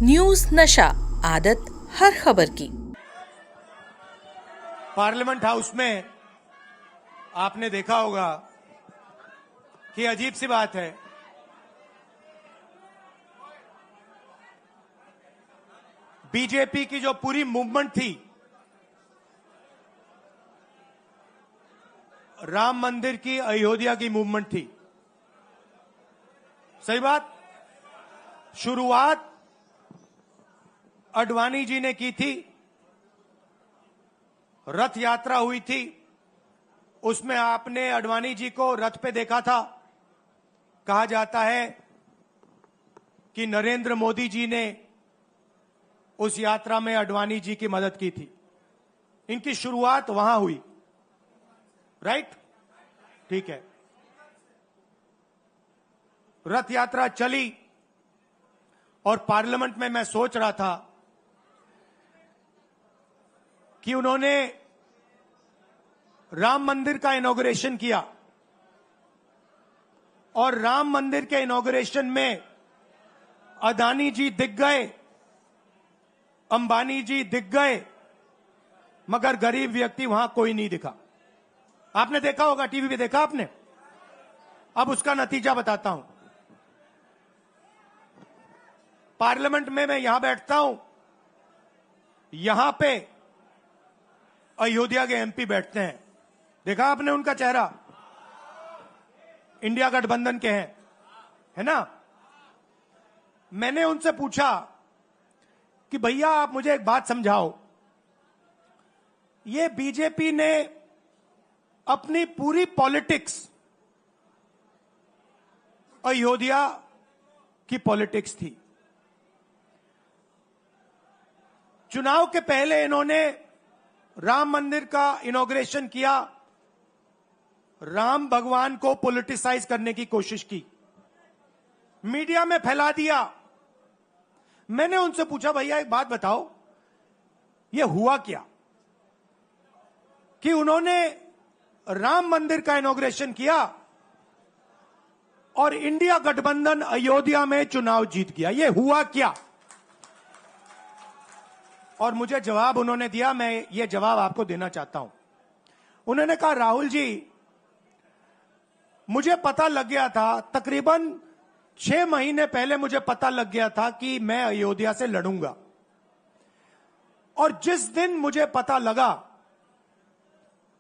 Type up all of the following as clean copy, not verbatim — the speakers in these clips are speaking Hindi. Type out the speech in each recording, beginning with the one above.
न्यूज नशा, आदत हर खबर की। पार्लियामेंट हाउस में आपने देखा होगा कि अजीब सी बात है, बीजेपी की जो पूरी मूवमेंट थी, राम मंदिर की, अयोध्या की मूवमेंट थी। सही बात, शुरुआत अडवाणी जी ने की थी, रथ यात्रा हुई थी, उसमें आपने अडवाणी जी को रथ पे देखा था। कहा जाता है कि नरेंद्र मोदी जी ने उस यात्रा में अडवाणी जी की मदद की थी। इनकी शुरुआत वहां हुई, राइट? ठीक है, रथ यात्रा चली और पार्लियामेंट में मैं सोच रहा था कि उन्होंने राम मंदिर का इनॉग्रेशन किया और राम मंदिर के इनॉग्रेशन में अदानी जी दिख गए, अंबानी जी दिख गए, मगर गरीब व्यक्ति वहां कोई नहीं दिखा। आपने देखा होगा, टीवी पे देखा आपने। अब उसका नतीजा बताता हूं। पार्लियामेंट में मैं यहां बैठता हूं, यहां पे अयोध्या के एमपी बैठते हैं। देखा आपने उनका चेहरा, इंडिया गठबंधन के हैं, है ना। मैंने उनसे पूछा कि भैया आप मुझे एक बात समझाओ, ये बीजेपी ने अपनी पूरी पॉलिटिक्स अयोध्या की पॉलिटिक्स थी। चुनाव के पहले इन्होंने राम मंदिर का इनॉग्रेशन किया, राम भगवान को पॉलिटिसाइज करने की कोशिश की, मीडिया में फैला दिया। मैंने उनसे पूछा भैया एक बात बताओ, यह हुआ क्या कि उन्होंने राम मंदिर का इनॉग्रेशन किया और इंडिया गठबंधन अयोध्या में चुनाव जीत गया, यह हुआ क्या? और मुझे जवाब उन्होंने दिया, मैं ये जवाब आपको देना चाहता हूं। उन्होंने कहा राहुल जी, मुझे पता लग गया था, तकरीबन 6 महीने पहले मुझे पता लग गया था कि मैं अयोध्या से लड़ूंगा, और जिस दिन मुझे पता लगा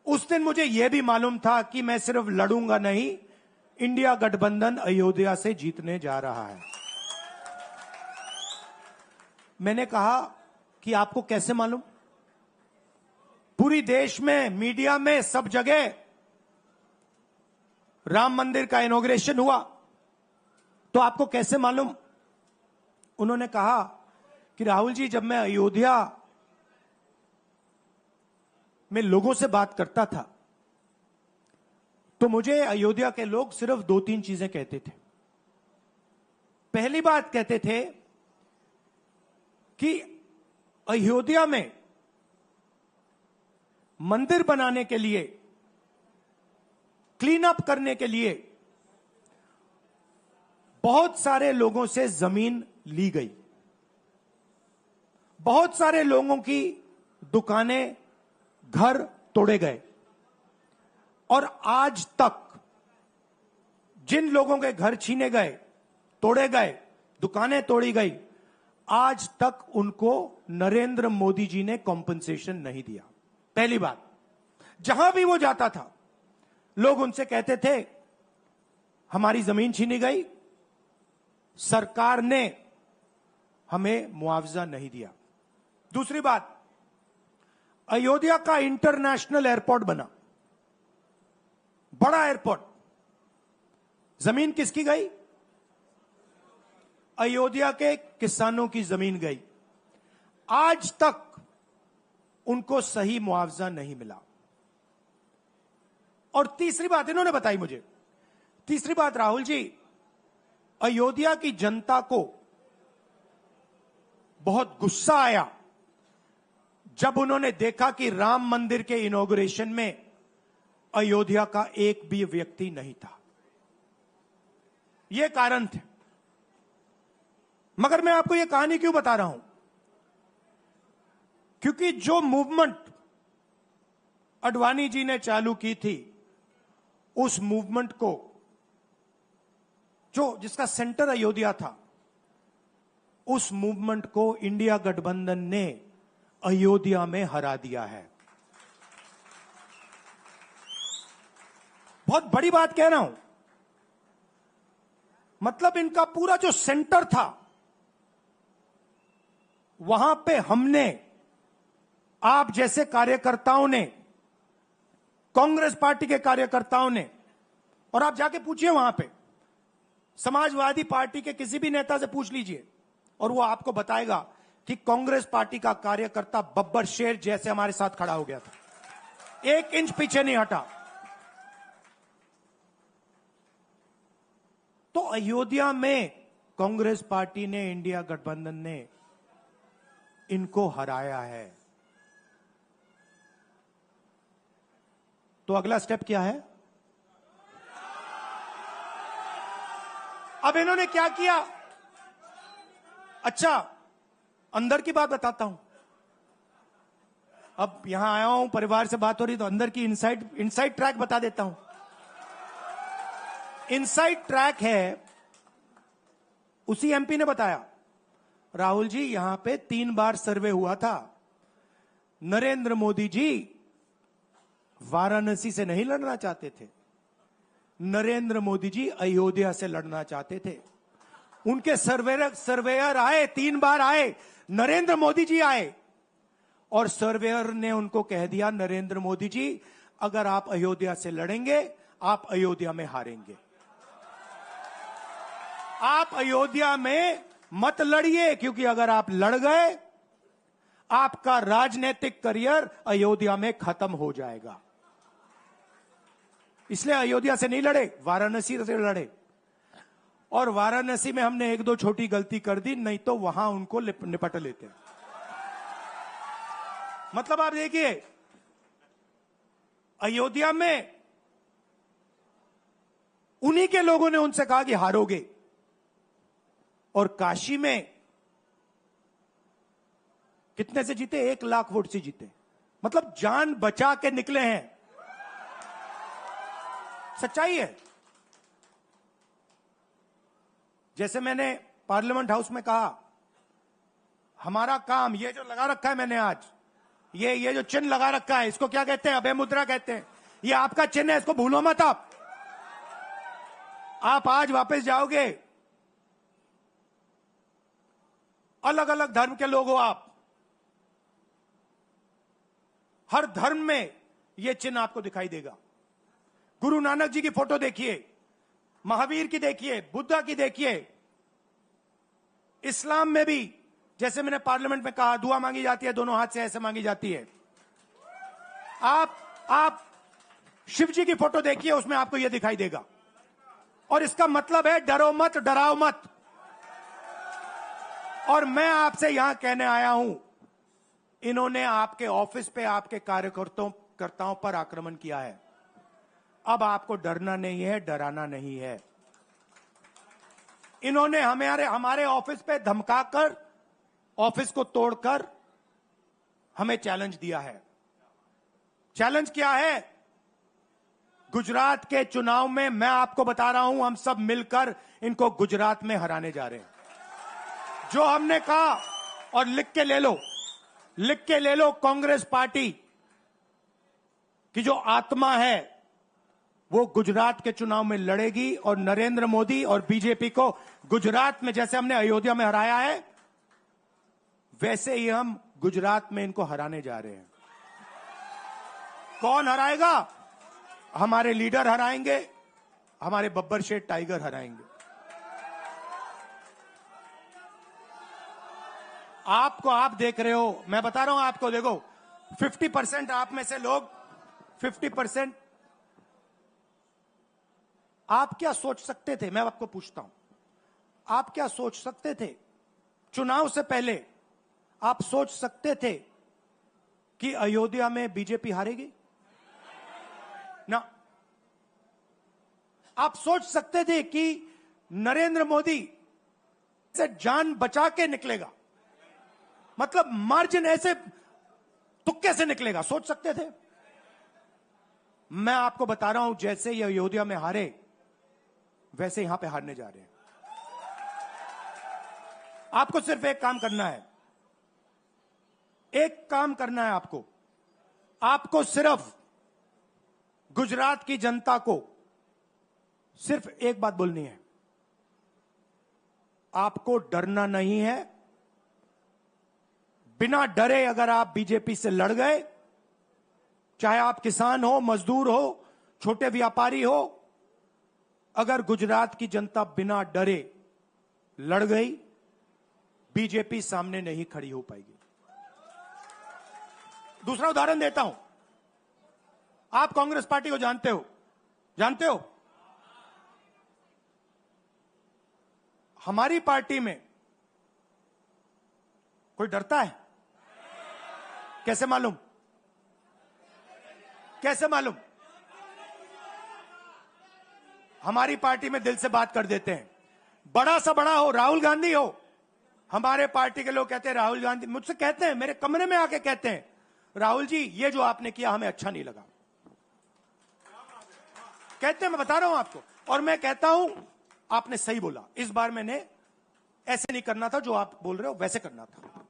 उस दिन मुझे यह भी मालूम था कि मैं सिर्फ लड़ूंगा नहीं, इंडिया गठबंधन अयोध्या से जीतने जा रहा है। मैंने कहा कि आपको कैसे मालूम? पूरी देश में, मीडिया में, सब जगह राम मंदिर का इनॉग्रेशन हुआ, तो आपको कैसे मालूम? उन्होंने कहा कि राहुल जी, जब मैं अयोध्या में लोगों से बात करता था तो मुझे अयोध्या के लोग सिर्फ 2-3 चीजें कहते थे। पहली बात कहते थे कि अयोध्या में मंदिर बनाने के लिए, क्लीन अप करने के लिए बहुत सारे लोगों से जमीन ली गई, बहुत सारे लोगों की दुकानें, घर तोड़े गए, और आज तक जिन लोगों के घर छीने गए, तोड़े गए, दुकानें तोड़ी गई, आज तक उनको नरेंद्र मोदी जी ने कॉम्पनसेशन नहीं दिया। पहली बात, जहां भी वो जाता था लोग उनसे कहते थे हमारी जमीन छीनी गई, सरकार ने हमें मुआवजा नहीं दिया। दूसरी बात, अयोध्या का इंटरनेशनल एयरपोर्ट बना, बड़ा एयरपोर्ट, जमीन किसकी गई? अयोध्या के किसानों की जमीन गई। आज तक उनको सही मुआवजा नहीं मिला। और तीसरी बात इन्होंने बताई मुझे, तीसरी बात, राहुल जी, अयोध्या की जनता को बहुत गुस्सा आया जब उन्होंने देखा कि राम मंदिर के इनॉग्रेशन में अयोध्या का एक भी व्यक्ति नहीं था। यह कारण थे। मगर मैं आपको यह कहानी क्यों बता रहा हूं? क्योंकि जो मूवमेंट अडवाणी जी ने चालू की थी, उस मूवमेंट को, जिसका सेंटर अयोध्या था, उस मूवमेंट को इंडिया गठबंधन ने अयोध्या में हरा दिया है। बहुत बड़ी बात कह रहा हूं। मतलब इनका पूरा जो सेंटर था, वहां पे हमने, आप जैसे कार्यकर्ताओं ने, कांग्रेस पार्टी के कार्यकर्ताओं ने, और आप जाके पूछिए वहां पे समाजवादी पार्टी के किसी भी नेता से पूछ लीजिए, और वो आपको बताएगा कि कांग्रेस पार्टी का कार्यकर्ता बब्बर शेर जैसे हमारे साथ खड़ा हो गया था, 1 इंच पीछे नहीं हटा। तो अयोध्या में कांग्रेस पार्टी ने, इंडिया गठबंधन ने इनको हराया है। तो अगला स्टेप क्या है? अब इन्होंने क्या किया? अच्छा, अंदर की बात बताता हूं। अब यहां आया हूं, परिवार से बात हो रही, तो अंदर की इनसाइड ट्रैक बता देता हूं। इनसाइड ट्रैक है, उसी एमपी ने बताया, राहुल जी यहां पे 3 बार सर्वे हुआ था। नरेंद्र मोदी जी वाराणसी से नहीं लड़ना चाहते थे, नरेंद्र मोदी जी अयोध्या से लड़ना चाहते थे। उनके सर्वेयर आए, 3 बार आए, नरेंद्र मोदी जी आए, और सर्वेयर ने उनको कह दिया, नरेंद्र मोदी जी अगर आप अयोध्या से लड़ेंगे, आप अयोध्या में हारेंगे। आप अयोध्या में मत लड़िए, क्योंकि अगर आप लड़ गए, आपका राजनीतिक करियर अयोध्या में खत्म हो जाएगा। इसलिए अयोध्या से नहीं लड़े, वाराणसी से लड़े। और वाराणसी में हमने 1-2 छोटी गलती कर दी, नहीं तो वहां उनको निपट लेते। मतलब आप देखिए, अयोध्या में उन्हीं के लोगों ने उनसे कहा कि हारोगे, और काशी में कितने से जीते? 1 लाख वोट से जीते। मतलब जान बचा के निकले हैं। सच्चाई है। जैसे मैंने पार्लियामेंट हाउस में कहा, हमारा काम, ये जो लगा रखा है मैंने आज, ये जो चिन्ह लगा रखा है, इसको क्या कहते हैं? अभय मुद्रा कहते हैं। ये आपका चिन्ह है, इसको भूलो मत। आप आज वापस जाओगे, अलग अलग धर्म के लोग हो आप, हर धर्म में यह चिन्ह आपको दिखाई देगा। गुरु नानक जी की फोटो देखिए, महावीर की देखिए, बुद्धा की देखिए। इस्लाम में भी, जैसे मैंने पार्लियामेंट में कहा, दुआ मांगी जाती है, दोनों हाथ से ऐसे मांगी जाती है। आप शिव जी की फोटो देखिए, उसमें आपको यह दिखाई देगा। और इसका मतलब है डरो मत, डराओ मत। और मैं आपसे यहां कहने आया हूं, इन्होंने आपके ऑफिस पे, आपके कार्यकर्ताओं पर आक्रमण किया है। अब आपको डरना नहीं है, डराना नहीं है। इन्होंने हमारे ऑफिस पे धमकाकर, ऑफिस को तोड़कर हमें चैलेंज दिया है। चैलेंज क्या है? गुजरात के चुनाव में मैं आपको बता रहा हूं, हम सब मिलकर इनको गुजरात में हराने जा रहे हैं। जो हमने कहा, और लिख के ले लो, कांग्रेस पार्टी की जो आत्मा है वो गुजरात के चुनाव में लड़ेगी, और नरेंद्र मोदी और बीजेपी को गुजरात में, जैसे हमने अयोध्या में हराया है, वैसे ही हम गुजरात में इनको हराने जा रहे हैं। कौन हराएगा? हमारे लीडर हराएंगे, हमारे बब्बर शेर टाइगर हराएंगे। आप देख रहे हो, मैं बता रहा हूं आपको, देखो 50% आप में से लोग, 50% आप क्या सोच सकते थे? मैं आपको पूछता हूं, आप क्या सोच सकते थे? चुनाव से पहले आप सोच सकते थे कि अयोध्या में बीजेपी हारेगी? ना। आप सोच सकते थे कि नरेंद्र मोदी से जान बचा के निकलेगा, मतलब मार्जिन ऐसे तुक्के से निकलेगा, सोच सकते थे? मैं आपको बता रहा हूं, जैसे ये अयोध्या में हारे वैसे यहां पे हारने जा रहे हैं। आपको सिर्फ एक काम करना है, एक काम करना है आपको सिर्फ गुजरात की जनता को सिर्फ एक बात बोलनी है, आपको डरना नहीं है। बिना डरे अगर आप बीजेपी से लड़ गए, चाहे आप किसान हो, मजदूर हो, छोटे व्यापारी हो, अगर गुजरात की जनता बिना डरे लड़ गई, बीजेपी सामने नहीं खड़ी हो पाएगी। दूसरा उदाहरण देता हूं, आप कांग्रेस पार्टी को जानते हो? हमारी पार्टी में कोई डरता है? कैसे मालूम? हमारी पार्टी में दिल से बात कर देते हैं। बड़ा सा बड़ा हो, राहुल गांधी हो, हमारे पार्टी के लोग कहते हैं राहुल गांधी, मुझसे कहते हैं, मेरे कमरे में आके कहते हैं, राहुल जी ये जो आपने किया हमें अच्छा नहीं लगा। कहते हैं, मैं बता रहा हूं आपको, और मैं कहता हूं आपने सही बोला, इस बार मैंने ऐसे नहीं करना था, जो आप बोल रहे हो वैसे करना था।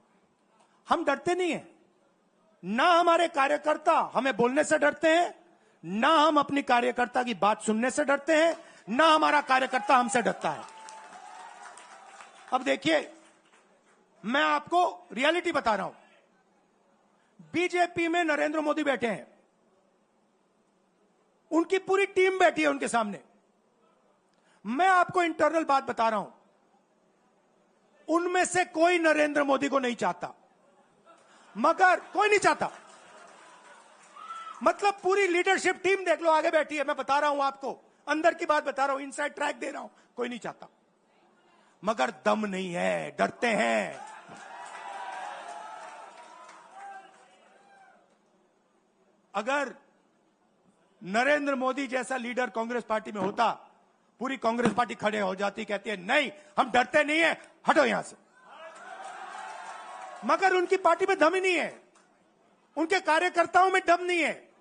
हम डरते नहीं हैं, ना हमारे कार्यकर्ता हमें बोलने से डरते हैं, ना हम अपनी कार्यकर्ता की बात सुनने से डरते हैं, ना हमारा कार्यकर्ता हमसे डरता है। अब देखिए, मैं आपको रियलिटी बता रहा हूं, बीजेपी में नरेंद्र मोदी बैठे हैं, उनकी पूरी टीम बैठी है उनके सामने। मैं आपको इंटरनल बात बता रहा हूं, उनमें से कोई नरेंद्र मोदी को नहीं चाहता, मगर कोई नहीं चाहता, मतलब पूरी लीडरशिप टीम देख लो आगे बैठी है। मैं बता रहा हूं आपको, अंदर की बात बता रहा हूं, इनसाइड ट्रैक दे रहा हूं, कोई नहीं चाहता, मगर दम नहीं है, डरते हैं। अगर नरेंद्र मोदी जैसा लीडर कांग्रेस पार्टी में होता, पूरी कांग्रेस पार्टी खड़े हो जाती, कहती है नहीं हम डरते नहीं है, हटो यहां से। मगर उनकी पार्टी में दम ही नहीं है, उनके कार्यकर्ताओं में दम नहीं है।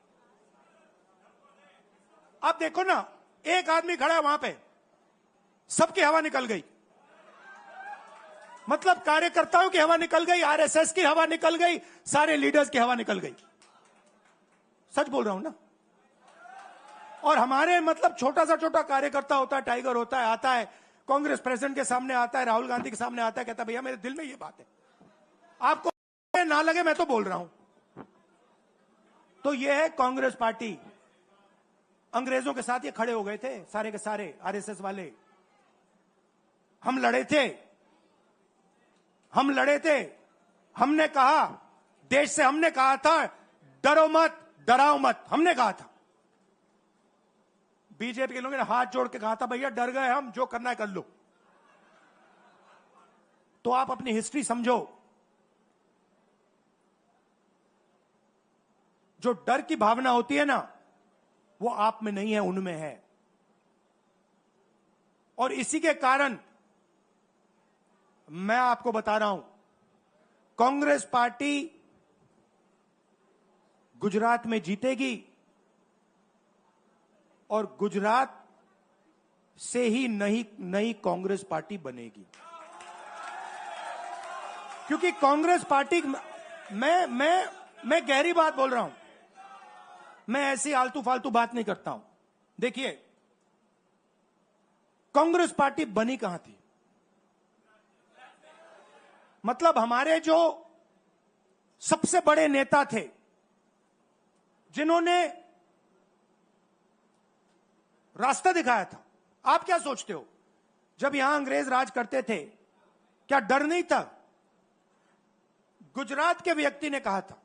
आप देखो ना, एक आदमी खड़ा है वहां पे, सबकी हवा निकल गई, मतलब कार्यकर्ताओं की हवा निकल गई, आरएसएस की हवा निकल गई, सारे लीडर्स की हवा निकल गई। सच बोल रहा हूं ना। और हमारे मतलब छोटा कार्यकर्ता होता है, टाइगर होता है, आता है कांग्रेस प्रेसिडेंट के सामने, आता है राहुल गांधी के सामने, आता है, कहता है भैया मेरे दिल में ये बात है, आपको ना लगे मैं तो बोल रहा हूं। तो ये है कांग्रेस पार्टी। अंग्रेजों के साथ ये खड़े हो गए थे सारे के सारे आरएसएस वाले। हम लड़े थे, हमने कहा, देश से हमने कहा था डरो मत, डराओ मत, हमने कहा था। बीजेपी के लोगों ने हाथ जोड़ के कहा था भैया डर गए हम, जो करना है कर लो। तो आप अपनी हिस्ट्री समझो, जो डर की भावना होती है ना, वो आप में नहीं है, उनमें है। और इसी के कारण मैं आपको बता रहा हूं, कांग्रेस पार्टी गुजरात में जीतेगी और गुजरात से ही नई कांग्रेस पार्टी बनेगी। क्योंकि कांग्रेस पार्टी, मैं गहरी बात बोल रहा हूं, मैं ऐसी आलतू फालतू बात नहीं करता हूं। देखिए, कांग्रेस पार्टी बनी कहां थी? मतलब हमारे जो सबसे बड़े नेता थे, जिन्होंने रास्ता दिखाया था। आप क्या सोचते हो, जब यहां अंग्रेज राज करते थे, क्या डर नहीं था? गुजरात के व्यक्ति ने कहा था,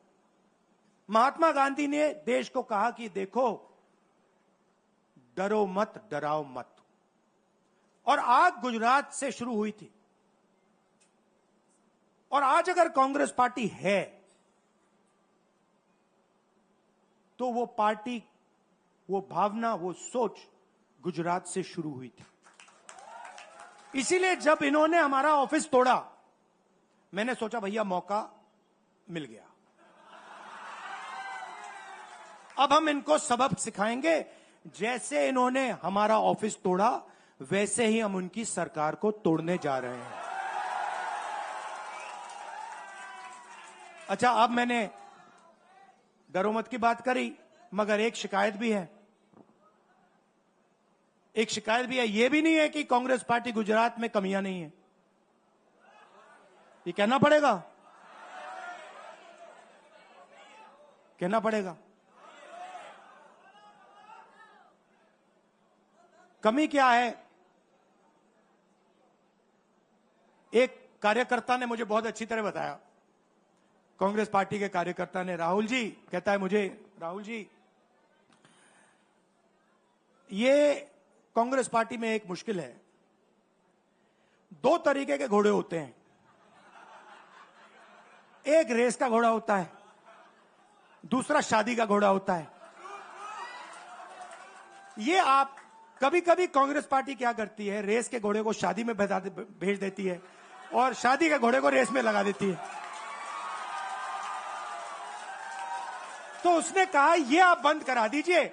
महात्मा गांधी ने देश को कहा कि देखो, डरो मत, डराओ मत। और आग गुजरात से शुरू हुई थी। और आज अगर कांग्रेस पार्टी है, तो वो पार्टी, वो भावना, वो सोच गुजरात से शुरू हुई थी। इसीलिए जब इन्होंने हमारा ऑफिस तोड़ा, मैंने सोचा भैया मौका मिल गया, अब हम इनको सबक सिखाएंगे। जैसे इन्होंने हमारा ऑफिस तोड़ा, वैसे ही हम उनकी सरकार को तोड़ने जा रहे हैं। अच्छा, अब मैंने दरोमत की बात करी, मगर एक शिकायत भी है। एक शिकायत भी है। यह भी नहीं है कि कांग्रेस पार्टी गुजरात में कमियां नहीं है, ये कहना पड़ेगा, कहना पड़ेगा। कमी क्या है? एक कार्यकर्ता ने मुझे बहुत अच्छी तरह बताया, कांग्रेस पार्टी के कार्यकर्ता ने, राहुल जी, कहता है मुझे, राहुल जी, ये कांग्रेस पार्टी में एक मुश्किल है, दो तरीके के घोड़े होते हैं, एक रेस का घोड़ा होता है, दूसरा शादी का घोड़ा होता है। ये आप कभी कभी कांग्रेस पार्टी क्या करती है, रेस के घोड़े को शादी में भेज देती है और शादी के घोड़े को रेस में लगा देती है। तो उसने कहा ये आप बंद करा दीजिए,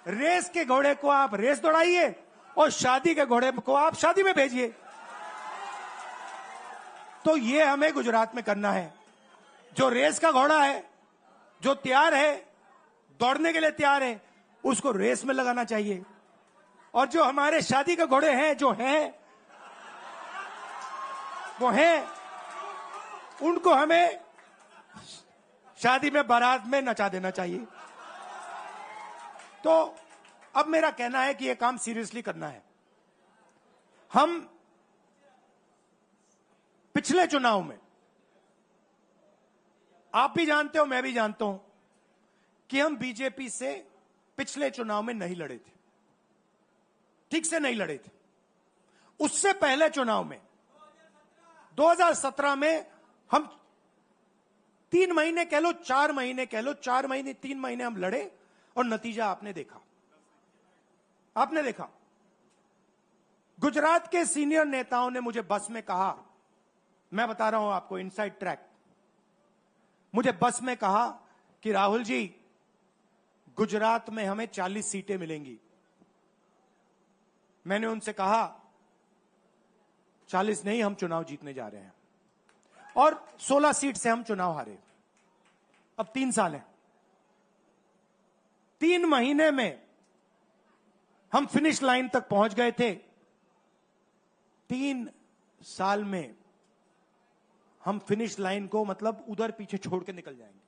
रेस के घोड़े को आप रेस दौड़ाइए और शादी के घोड़े को आप शादी में भेजिए। तो ये हमें गुजरात में करना है। जो रेस का घोड़ा है, जो तैयार है, दौड़ने के लिए तैयार है, उसको रेस में लगाना चाहिए। और जो हमारे शादी के घोड़े हैं, जो हैं, वो हैं, उनको हमें शादी में, बारात में नचा देना चाहिए। तो अब मेरा कहना है कि यह काम सीरियसली करना है। हम पिछले चुनाव में, आप भी जानते हो, मैं भी जानता हूं कि हम बीजेपी से पिछले चुनाव में नहीं लड़े थे, ठीक से नहीं लड़े थे। उससे पहले चुनाव में 2017 में हम 3 महीने कह लो, 4 महीने कह लो, 4 महीने 3 महीने हम लड़े और नतीजा आपने देखा। आपने देखा, गुजरात के सीनियर नेताओं ने मुझे बस में कहा, मैं बता रहा हूं आपको इनसाइड ट्रैक, मुझे बस में कहा कि राहुल जी, गुजरात में हमें 40 सीटें मिलेंगी। मैंने उनसे कहा 40 नहीं, हम चुनाव जीतने जा रहे हैं। और 16 सीट से हम चुनाव हारे। अब 3 साल हैं, 3 महीने में हम फिनिश लाइन तक पहुंच गए थे। 3 साल में हम फिनिश लाइन को मतलब उधर पीछे छोड़ के निकल जाएंगे।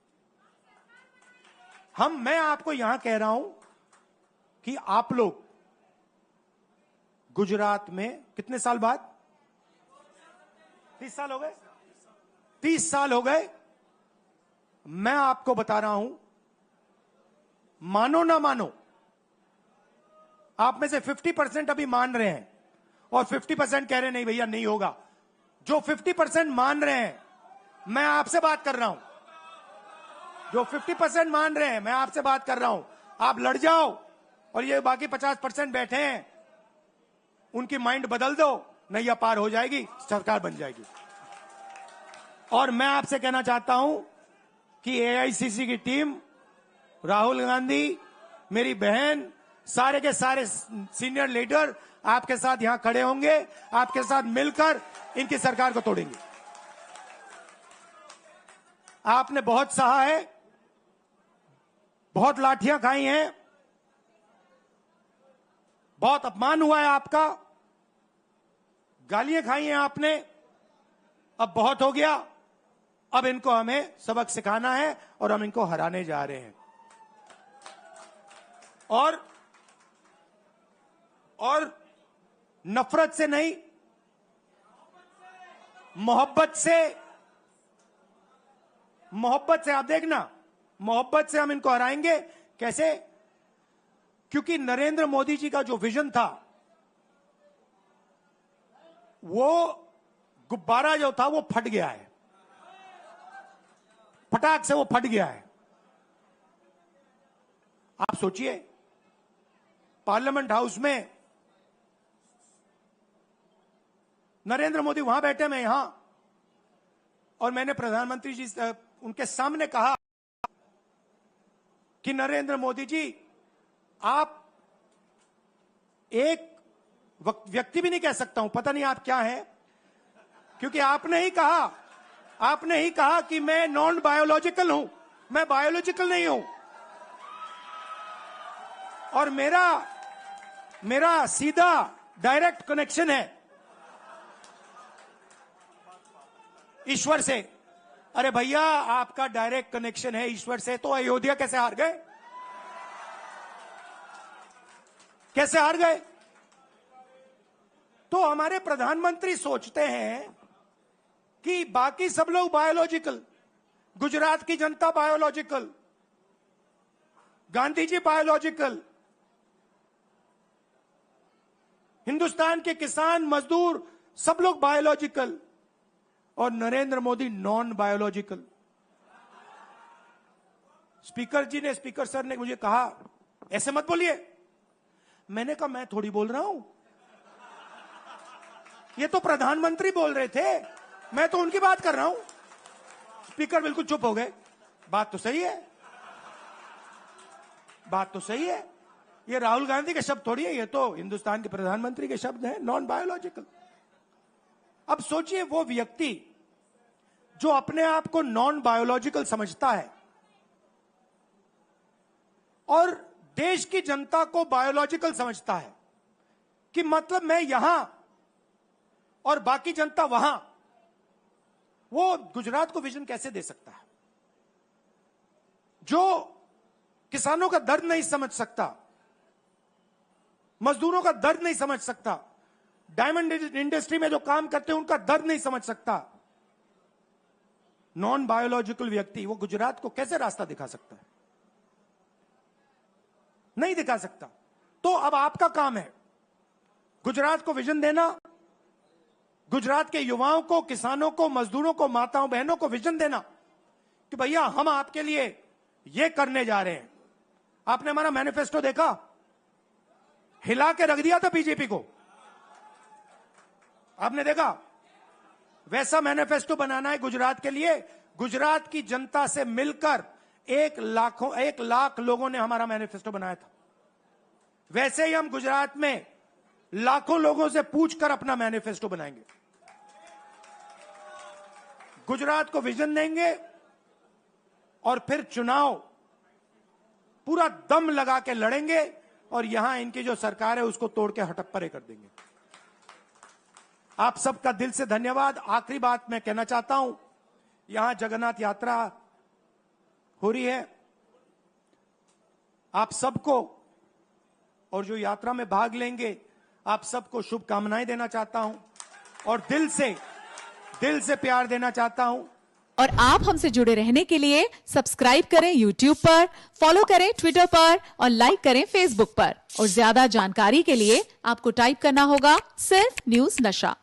मैं आपको यहां कह रहा हूं कि आप लोग गुजरात में कितने साल बाद, 30 साल हो गए, 30 साल हो गए। मैं आपको बता रहा हूं, मानो ना मानो, आप में से 50% अभी मान रहे हैं और 50% कह रहे नहीं भैया नहीं होगा। जो 50% मान रहे हैं, मैं आपसे बात कर रहा हूं, जो 50% मान रहे हैं, मैं आपसे बात कर रहा हूं। आप लड़ जाओ और ये बाकी 50% बैठे हैं, उनकी माइंड बदल दो, नैया पार हो जाएगी, सरकार बन जाएगी। और मैं आपसे कहना चाहता हूं कि एआईसीसी की टीम, राहुल गांधी, मेरी बहन, सारे के सारे सीनियर लीडर आपके साथ यहां खड़े होंगे, आपके साथ मिलकर इनकी सरकार को तोड़ेंगे। आपने बहुत सहा है, बहुत लाठियां खाई हैं, बहुत अपमान हुआ है आपका, गालियां खाई हैं आपने, अब बहुत हो गया। अब इनको हमें सबक सिखाना है और हम इनको हराने जा रहे हैं। और नफरत से नहीं, मोहब्बत से आप देखना, मोहब्बत से हम इनको हराएंगे। कैसे? क्योंकि नरेंद्र मोदी जी का जो विजन था, वो गुब्बारा जो था वो फट गया है, फटाक से वो फट गया है। आप सोचिए, पार्लियामेंट हाउस में नरेंद्र मोदी वहां बैठे, मैं यहां, और मैंने प्रधानमंत्री जी उनके सामने कहा कि नरेंद्र मोदी जी, आप एक व्यक्ति भी नहीं कह सकता हूं, पता नहीं आप क्या हैं, क्योंकि आपने ही कहा कि मैं नॉन बायोलॉजिकल हूं, मैं बायोलॉजिकल नहीं हूं, और मेरा सीधा डायरेक्ट कनेक्शन है ईश्वर से। अरे भैया, आपका डायरेक्ट कनेक्शन है ईश्वर से, तो अयोध्या कैसे हार गए? कैसे हार गए? तो हमारे प्रधानमंत्री सोचते हैं कि बाकी सब लोग बायोलॉजिकल, गुजरात की जनता बायोलॉजिकल, गांधी जी बायोलॉजिकल, हिंदुस्तान के किसान मजदूर सब लोग बायोलॉजिकल, और Narendra Modi non biological. Speaker sir ने मुझे कहा, ऐसे मत बोलिए। मैंने कहा, मैं थोड़ी बोल रहा हूं, ये तो प्रधानमंत्री बोल रहे थे, मैं तो उनकी बात कर रहा हूं। स्पीकर बिल्कुल चुप हो गए। बात तो सही है, बात तो सही है, ये राहुल गांधी के शब्द थोड़ी है, ये तो हिंदुस्तान के प्रधानमंत्री के शब्द हैं, नॉन बायोलॉजिकल। अब सोचिए, वो व्यक्ति जो अपने आप को नॉन बायोलॉजिकल समझता है और देश की जनता को बायोलॉजिकल समझता है, कि मतलब मैं यहां और बाकी जनता वहां, वो गुजरात को विजन कैसे दे सकता है? जो किसानों का दर्द नहीं समझ सकता, मजदूरों का दर्द नहीं समझ सकता, डायमंड इंडस्ट्री में जो काम करते हैं उनका दर्द नहीं समझ सकता, नॉन बायोलॉजिकल व्यक्ति वो गुजरात को कैसे रास्ता दिखा सकता है? नहीं दिखा सकता। तो अब आपका काम है गुजरात को विजन देना, गुजरात के युवाओं को, किसानों को, मजदूरों को, माताओं बहनों को विजन देना कि भैया हम आपके लिए ये करने जा रहे हैं। आपने हमारा मैनिफेस्टो देखा, हिला के रख दिया था बीजेपी को, आपने देखा? वैसा मैनिफेस्टो बनाना है गुजरात के लिए। गुजरात की जनता से मिलकर 1 लाख लोगों ने हमारा मैनिफेस्टो बनाया था। वैसे ही हम गुजरात में लाखों लोगों से पूछकर अपना मैनिफेस्टो बनाएंगे, गुजरात को विजन देंगे, और फिर चुनाव पूरा दम लगा के लड़ेंगे, और यहां इनकी जो सरकार है उसको तोड़ के हटप्परे कर देंगे। आप सबका दिल से धन्यवाद। आखिरी बात मैं कहना चाहता हूं, यहां जगन्नाथ यात्रा हो रही है, आप सबको, और जो यात्रा में भाग लेंगे, आप सबको शुभकामनाएं देना चाहता हूं, और दिल से प्यार देना चाहता हूं। और आप हमसे जुड़े रहने के लिए सब्सक्राइब करें YouTube पर, फॉलो करें Twitter पर, और लाइक करें Facebook पर। और ज्यादा जानकारी के लिए आपको टाइप करना होगा सिर्फ न्यूज़ नशा।